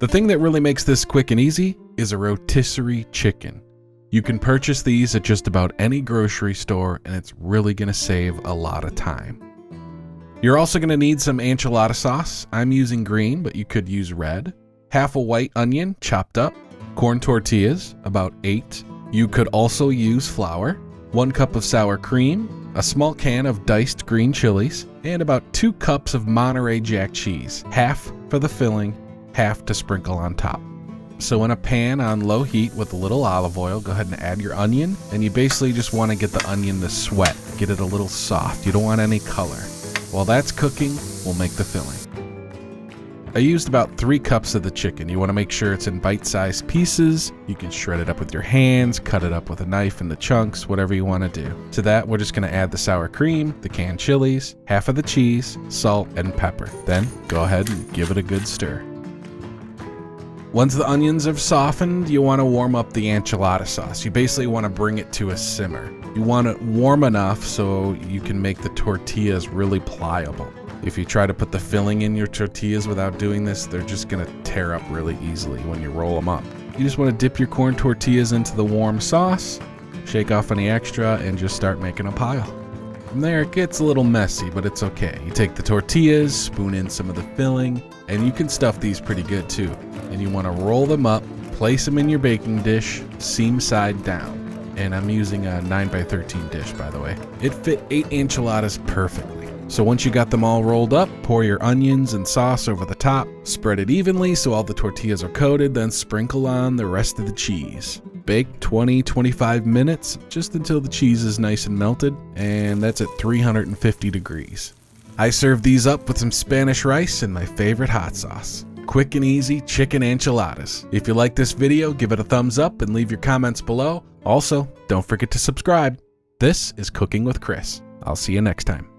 The thing that really makes this quick and easy is a rotisserie chicken. You can purchase these at just about any grocery store, and it's really going to save a lot of time. You're also going to need some enchilada sauce. I'm using green, but you could use red. Half a white onion chopped up. Corn tortillas, about 8. You could also use flour. 1 cup of sour cream. A small can of diced green chilies. And about 2 cups of Monterey Jack cheese. Half for the filling, half to sprinkle on top. So in a pan on low heat with a little olive oil, go ahead and add your onion. And you basically just want to get the onion to sweat. Get it a little soft. You don't want any color. While that's cooking, we'll make the filling. I used about 3 cups of the chicken. You want to make sure it's in bite-sized pieces. You can shred it up with your hands, cut it up with a knife into chunks, whatever you want to do. To that, we're just going to add the sour cream, the canned chilies, half of the cheese, salt, and pepper. Then go ahead and give it a good stir. Once the onions have softened, you want to warm up the enchilada sauce. You basically want to bring it to a simmer. You want it warm enough so you can make the tortillas really pliable. If you try to put the filling in your tortillas without doing this, they're just going to tear up really easily when you roll them up. You just want to dip your corn tortillas into the warm sauce, shake off any extra, and just start making a pile. From there, it gets a little messy, but it's okay. You take the tortillas, spoon in some of the filling, and you can stuff these pretty good too. And you want to roll them up, place them in your baking dish, seam side down. And I'm using a 9x13 dish, by the way. It fit 8 enchiladas perfectly. So once you got them all rolled up, pour your onions and sauce over the top, spread it evenly so all the tortillas are coated, then sprinkle on the rest of the cheese. Bake 20-25 minutes, just until the cheese is nice and melted, and that's at 350 degrees. I serve these up with some Spanish rice and my favorite hot sauce. Quick and easy chicken enchiladas. If you like this video, give it a thumbs up and leave your comments below. Also, don't forget to subscribe. This is Cooking with Chris. I'll see you next time.